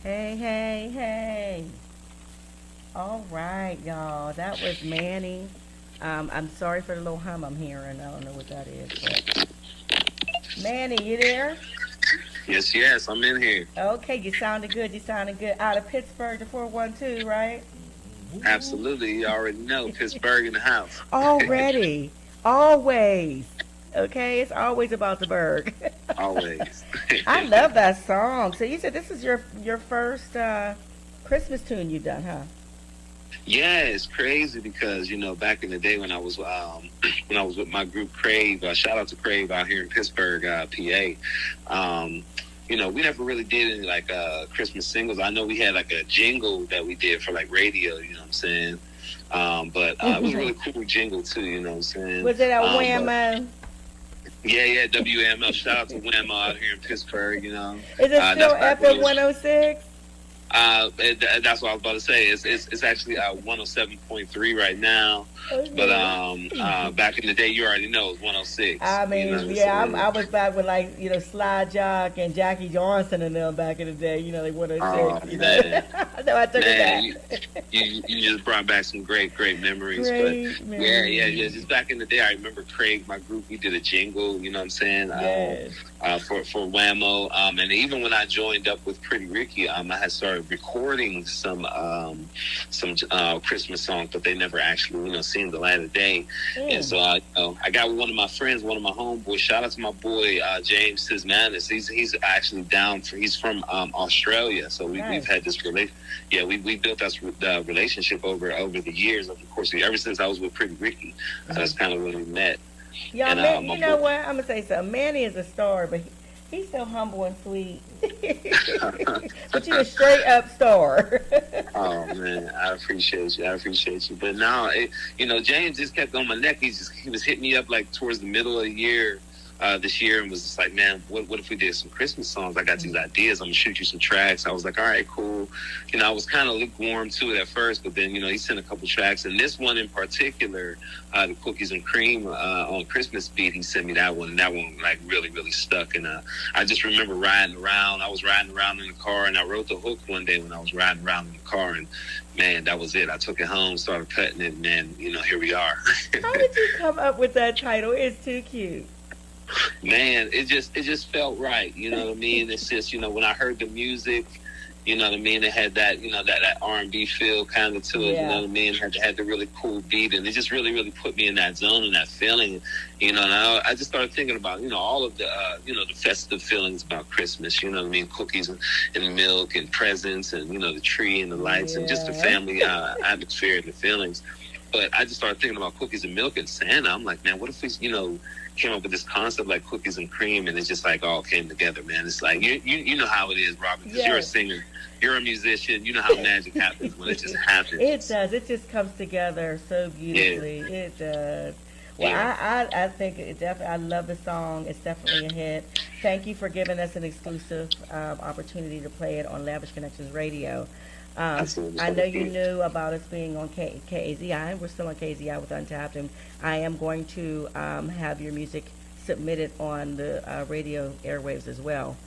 Hey, hey, hey. All right, y'all. That was Manny. I'm sorry for the little hum I'm hearing. I don't know what that is, but Manny, you there? Yes, yes, I'm in here. Okay, you sounded good. You sounded good. Out of Pittsburgh, the 412, right? Absolutely. You already know Pittsburgh in the house. Already. Always. Okay, it's always about the Berg. Always. I love that song. So you said this is your first Christmas tune you done, huh? Yeah, it's crazy because back in the day when I was when I was with my group Crave, shout out to Crave out here in Pittsburgh, PA. We never really did any like Christmas singles. I know we had like a jingle that we did for like radio. You know what I'm saying? But it was a really cool jingle too. You know what I'm saying? Was it a But whammo? yeah, yeah, WML. Shout out to Wham out here in Pittsburgh. Is it still That's back when it FM was 106? that's what I was about to say. It's actually 107.3 right now, but Okay. back in the day, you already know it was 106. I You know what mean, I'm yeah, saying? I was back with like Sly Jock and Jackie Johnson and them back in the day. They 106. Oh man, So I took it man, you, back. you just brought back some great memories. But Great yeah. memories. Just back in the day, I remember Craig, my group, we did a jingle. You know what I'm saying? Yes. For Whammo, and even when I joined up with Pretty Ricky, I had started recording some Christmas songs, but they never actually seen the light of day. And Mm. so I got one of my friends, one of my homeboys. Shout out to my boy James Sismanis. He's actually he's from Australia. So we've Nice. had this relation. Yeah, we built that relationship over the years. Of course, ever since I was with Pretty Ricky, that's kind of when we met. Y'all, And man, my you know boy. what? I'm gonna say something. Manny is a star, but he's so humble and sweet. But you a straight up star. Oh man, I appreciate you. I appreciate you. But now, James just kept on my neck. He was hitting me up like towards the middle of the year, this year, and was just like, man, what if we did some Christmas songs? I got these ideas. I'm gonna shoot you some tracks. I was like, all right, cool. I was kind of lukewarm to it at first, but then he sent a couple tracks, and this one in particular, the Cookies and Cream on Christmas beat, he sent me that one, and that one like really stuck. And I just remember riding around. I was riding around in the car, and I wrote the hook one day when I was riding around in the car, and man, that was it. I took it home, started cutting it, and then here we are. How did you come up with that title? It's too cute. Man, it just felt right. You know what I mean? It's just when I heard the music, you know what I mean. It had that that R&B feel kind of to it. You know Yeah. what I mean? Had the really cool beat, and it just really put me in that zone and that feeling. And I just started thinking about all of the the festive feelings about Christmas. You know what I mean? Cookies and milk and presents and the tree and the lights and just the Yeah. family atmosphere and the feelings. But I just started thinking about cookies and milk and Santa. I'm like, man, what if we came up with this concept like cookies and cream, and it just like all came together, man. It's like you know how it is, Robin, because you're a Yes. singer, you're a musician. You know how magic happens when it just happens. It does. It just comes together so Yeah, beautifully. It does. Well, yeah, I think it definitely. I love the song. It's definitely a hit. Thank you for giving us an exclusive opportunity to play it on Lavish Connections Radio. I know you absolutely. knew about us being on KAZI. We're still on KAZI with Untapped, and I am going to have your music submitted on the radio airwaves as well,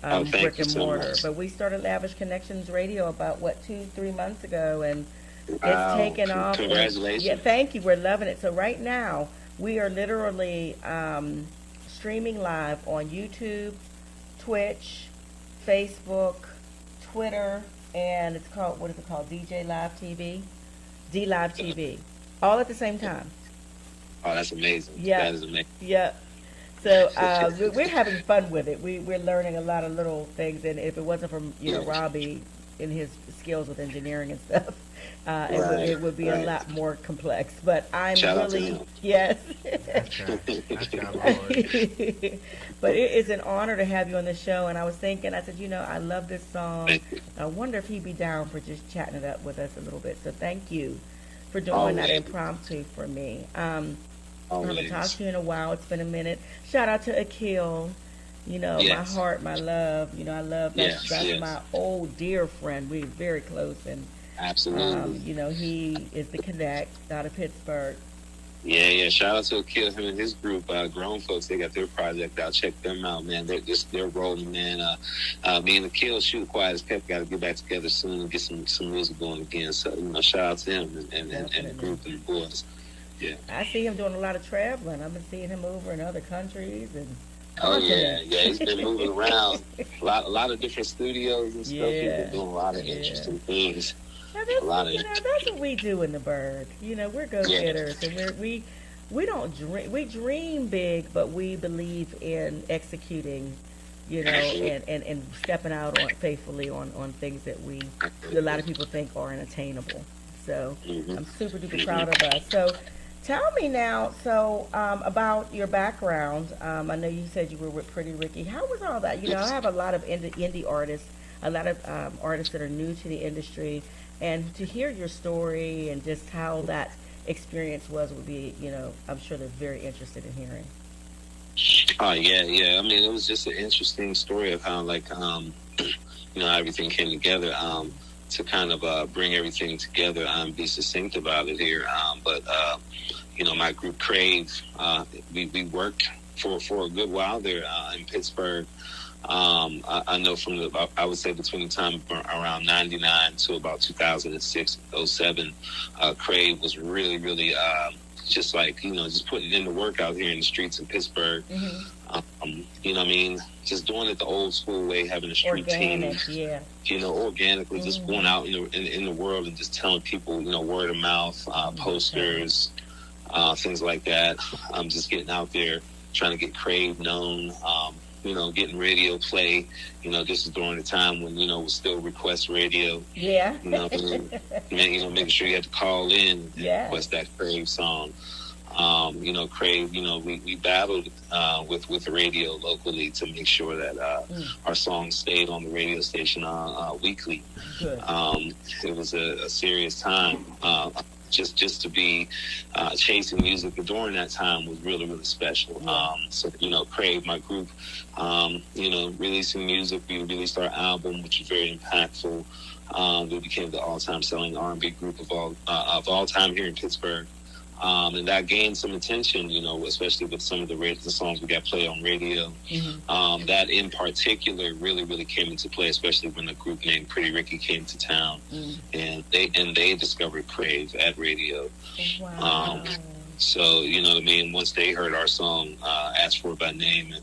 Oh, brick thank you and so mortar. much. But we started Lavish Connections Radio about what 2, 3 months ago, and it's Wow, taken off. And yeah, congratulations. thank you. We're loving it. So right now we are literally streaming live on YouTube, Twitch, Facebook, Twitter, and it's called, what is it called? DJ Live TV, D Live TV, all at the same time. Oh, that's amazing. That Yep, is amazing. yep. So we're having fun with it. We're learning a lot of little things, and if it wasn't for Robbie and his skills with engineering and stuff, Right, it would be a right. lot more complex. But I'm Shout out to really, him. yes. That's right. That's our Lord. But it is an honor to have you on the show. And I was thinking, I said, I love this song. Thank you. I wonder if he'd be down for just chatting it up with us a little bit. So thank you for doing that Always, impromptu for me. I haven't talked always. to you in a while. It's been a minute. Shout out to Akil. My Yes, heart, my love. I love yes, that's yes. my old dear friend. We're very close, and Absolutely. he is the connect out of Pittsburgh. Yeah. Shout out to Akil, him and his group, Grown Folks. They got their project out. Check them out, man. They're rolling, man. Me and Akil, shoot quiet as kept. Got to get back together soon and get some music going again. So shout out to him and the group and the boys. Yeah. I see him doing a lot of traveling. I've been seeing him over in other countries and. Oh yeah. He's been moving around a lot of different studios and stuff. Yeah. He's been doing a lot of interesting things. Now that's what we do in the Bird. We're go-getters, and we don't dream. We dream big, but we believe in executing. And stepping out faithfully on things that a lot of people think are unattainable. So I'm super duper proud of us. So tell me now, about your background. I know you said you were with Pretty Ricky. How was all that? I have a lot of indie artists, a lot of artists that are new to the industry, and to hear your story and just how that experience would be, I'm sure they're very interested in hearing. Oh yeah. I mean, it was just an interesting story of how everything came together. To kind of bring everything together and be succinct about it here. But my group Crave, we worked for a good while there in Pittsburgh. I know I would say between the time around 99 to about 2006, 07, Crave was really, really just just putting in the work out here in the streets in Pittsburgh. Just doing it the old school way, having a street team. Yeah. Organically, just going out in the world and just telling people, word of mouth, posters, things like that. Just getting out there, trying to get Crave known. Getting radio play. This is during the time when it was still request radio. Yeah. Making sure you had to call in and request that Crave song. Crave, we battled with the radio locally to make sure that our songs stayed on the radio station weekly. Good. It was a serious time. Just to be chasing music during that time was really, really special. Crave, my group, releasing music. We released our album, which was very impactful. We became the all-time selling R&B group of all time here in Pittsburgh. And that gained some attention, especially with some of the songs we got played on radio. That in particular really, really came into play, especially when a group named Pretty Ricky came to town, and they discovered Crave at radio. Wow. So once they heard our song, Asked For It by Name,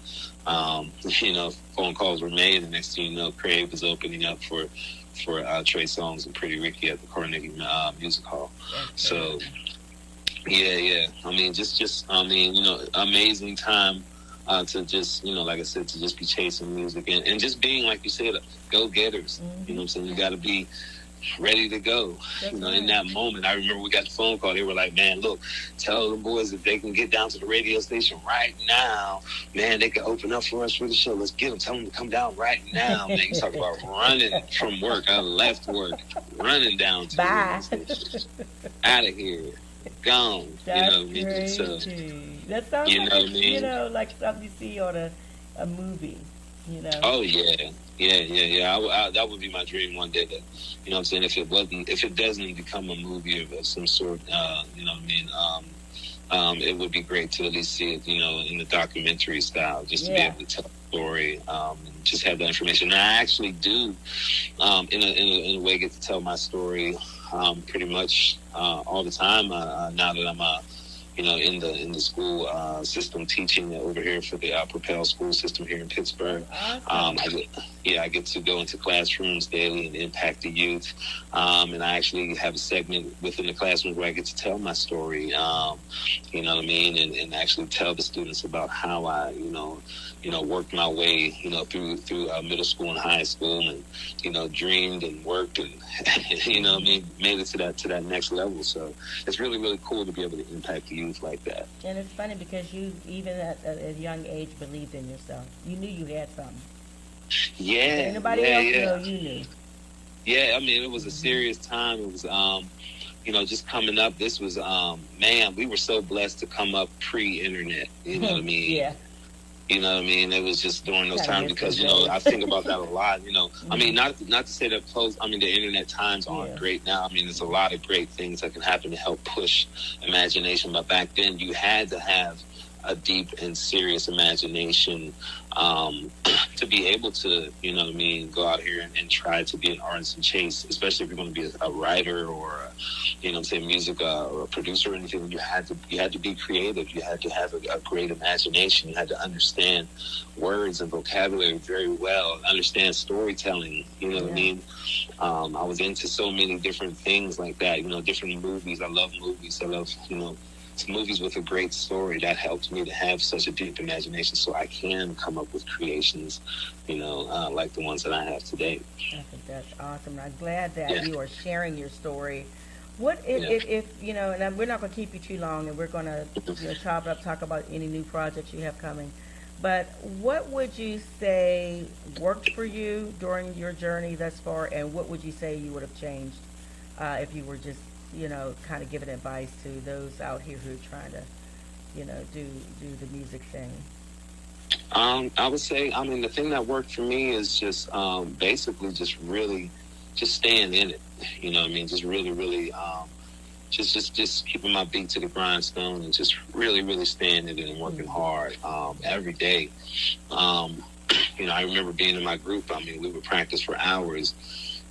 phone calls were made, and next thing you know, Crave was opening up for Trey Songz and Pretty Ricky at the Carnegie Music Hall. So. Yeah. Amazing time to just, like I said, to just be chasing music and just being, like you said, go-getters. You know what I'm saying? You got to be ready to go. In that moment, I remember we got the phone call. They were like, man, look, tell the boys if they can get down to the radio station right now, man, they can open up for us for the show. Let's get them. Tell them to come down right now, man. You talk about running from work. I left work, running down to the radio station. Out of here. Gone. That's crazy. So, that sounds like something you see on a movie. Oh yeah. That would be my dream one day. That I'm saying, if it doesn't become a movie of some sort, it would be great to at least see it, in the documentary style, just to be able to tell the story, and just have that information. And I actually do, in a way, get to tell my story. Pretty much all the time now that I'm in the school system teaching over here for the Propel school system here in Pittsburgh. Awesome. I get to go into classrooms daily and impact the youth. And I actually have a segment within the classroom where I get to tell my story, and actually tell the students about how I, worked my way, through middle school and high school, and, dreamed and worked and, made it to that next level. So it's really, really cool to be able to impact the youth like that. And it's funny because you, even at a young age, believed in yourself. You knew you had something. Yeah. Nobody else know you knew. Yeah, it was a serious time. It was, just coming up. This was, we were so blessed to come up pre-internet. You know what I mean? Yeah. You know what I mean? It was just during those Kinda times miss because, those you know, I days. think about that a lot, you know. I mean, Mhm. not to say that the internet times aren't Yeah. great now. I mean, there's a lot of great things that can happen to help push imagination. But back then, you had to have a deep and serious imagination um, to be able to, you know what I mean, go out here and try to be an artist and chase, especially if you're going to be a writer or, you know what I'm saying, music or a producer or anything. You had to be creative. You had to have a great imagination. You had to understand words and vocabulary very well, understand storytelling, you know what I Yeah. mean? I was into so many different things like that, you know, different movies. I love movies. I love, you know, movies with a great story. That helped me to have such a deep imagination so I can come up with creations, you know, like the ones that I have today. I think that's awesome. I'm glad that Yeah, you are sharing your story. What yeah. if you know, and we're not going to keep you too long, and we're going to, you know, chop it up, talk about any new projects you have coming. But what would you say worked for you during your journey thus far, and what would you say you would have changed if you were just, you know, kind of giving advice to those out here who are trying to, you know, do the music thing? I would say, I mean, the thing that worked for me is just basically just really just staying in it. You know what I mean? Just really, really just keeping my beat to the grindstone and just really, really staying in it and working Mm-hmm. hard every day. Um, you know, I remember being in my group. I mean, we would practice for hours.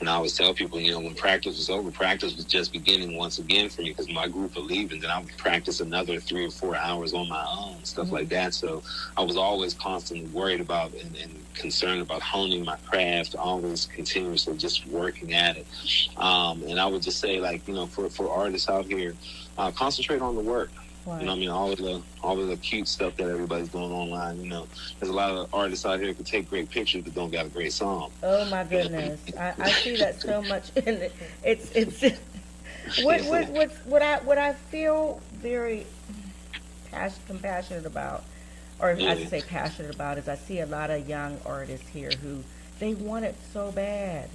And I always tell people, you know, when practice was over, practice was just beginning once again for me because my group would leave and then I would practice another 3 or 4 hours on my own, stuff Mm-hmm. like that. So I was always constantly worried about and concerned about honing my craft, always continuously just working at it. And I would just say, like, you know, for artists out here, concentrate on the work. You know what I Right. mean? All of the cute stuff that everybody's doing online, you know. There's a lot of artists out here who can take great pictures but don't got a great song. Oh my You know what goodness, I see that so much, and it's what I feel very compassionate about, or I Yeah, should say passionate about, is I see a lot of young artists here who they want it so bad,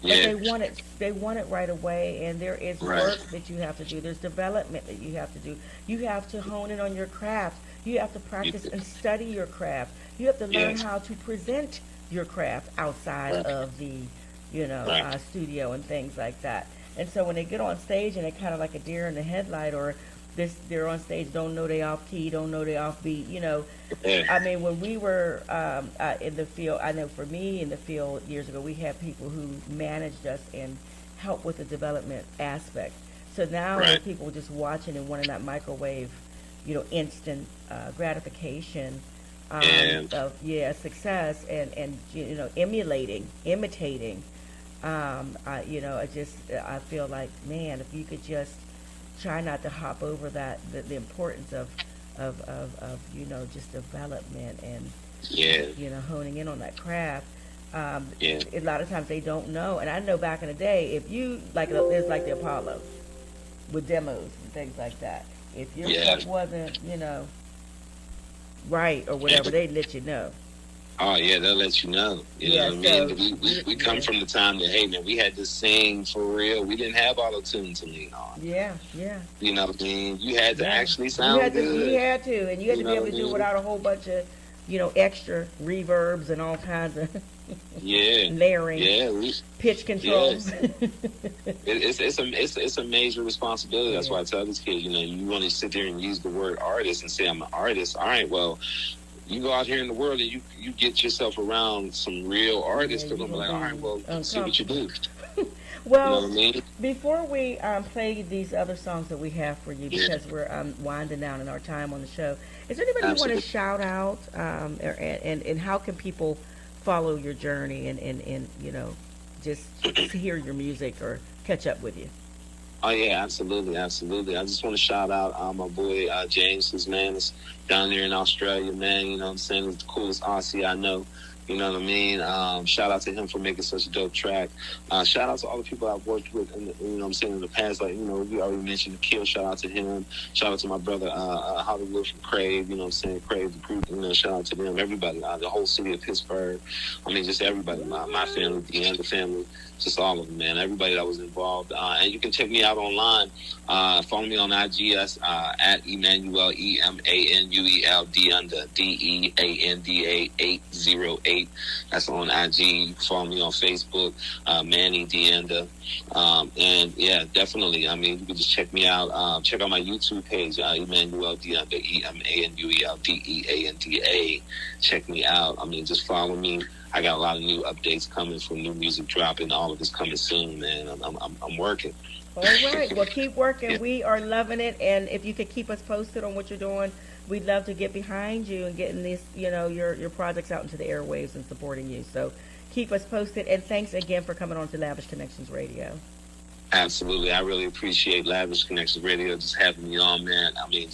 but yeah, they want it right away, and there is right. work that you have to do. There's development that you have to do. You have to hone in on your craft. You have to practice and study your craft. You have to learn Yeah, how to present your craft outside right, of the, you know, right. studio and things like that. And so when they get on stage and they kind of like a deer in the headlight, or they're on stage, don't know they off key, don't know they off beat, you know. Yeah, I mean, when we were in the field, I know for me in the field years ago, we had people who managed us and helped with the development aspect. So now right. there's people just watching and wanting that microwave, you know, instant gratification And of, yeah, success, and you know, imitating. You know, I feel like, man, if you could just try not to hop over that, the importance of you know, just development and, yeah, you know, honing in on that craft. Um, yeah, a lot of times they don't know, and I know back in the day, if you like, it's like the Apollo with demos and things like that. If your yeah. stuff wasn't, you know, right or whatever, they let you know. Oh yeah, they'll let you know. You know Yeah, what I so mean? We come yeah, from the time that, hey man, we had to sing for real. We didn't have auto tune to lean on. yeah, yeah, You know what I mean? You had to yeah. actually sound You good. had to, and you had You to be know able what to I do mean? without a whole bunch of, you know, extra reverbs and all kinds of Yeah, layering, yeah, pitch yeah. controls. It's a major responsibility. That's Yeah, why I tell these kids, you know, you want to sit there and use the word artist and say I'm an artist. All right, well, you go out here in the world and you get yourself around some real yeah, artists. They're you're gonna be gonna like, all right, be well, see what you uncomfortable. do. You know Well, what I mean? before we play these other songs that we have for you, Yeah, because we're winding down in our time on the show, is there anybody you want to absolutely. shout out, and how can people follow your journey and you know, just hear your music or catch up with you? Oh yeah, absolutely, absolutely. I just want to shout out my boy James, his man is down there in Australia, man. You know what I'm saying? He's the coolest Aussie I know. You know what I mean? Shout out to him for making such a dope track. Shout out to all the people I've worked with, you know what I'm saying, in the past. Like, you know, we already mentioned Kill. Shout out to him. Shout out to my brother, Hollywood from Crave. You know what I'm saying? Crave, the group, you know, shout out to them. Everybody, the whole city of Pittsburgh. I mean, just everybody. My family, Deanda family. Just all of them, man. Everybody that was involved. And you can check me out online. Follow me on IG at Emanuel, Emanuel Deanda, Deanda 808. That's on IG. You can follow me on Facebook, Manny Deanda. And yeah, definitely. I mean, you can just check me out. Check out my YouTube page, Emanuel Deanda, Emanuel Deanda. Check me out. I mean, just follow me. I got a lot of new updates coming from new music dropping. All of it's coming soon, man. I'm working. All right. Well, keep working. Yeah. We are loving it. And if you could keep us posted on what you're doing, we'd love to get behind you and getting this, you know, your projects out into the airwaves and supporting you. So keep us posted. And thanks again for coming on to Lavish Connections Radio. Absolutely. I really appreciate Lavish Connections Radio just having me on, man. I mean,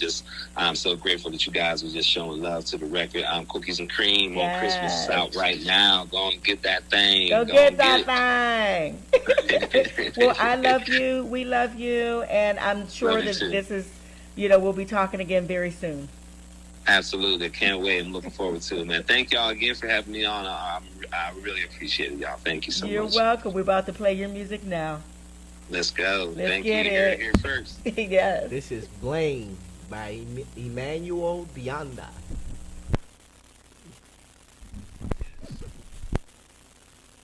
I'm so grateful that you guys were just showing love to the record. Cookies and Cream on Christmas is out right now. Go and get that thing. Go get that thing. Well, I love you. We love you. And I'm sure that this is, you know, we'll be talking again very soon. Absolutely. Can't wait. I'm looking forward to it, man. Thank y'all again for having me on. I really appreciate it, y'all. Thank you so much. You're welcome. We're about to play your music now. Let's go. Let's Thank get you. it. Here first. Yes. This is Blame by Emanuel Deanda.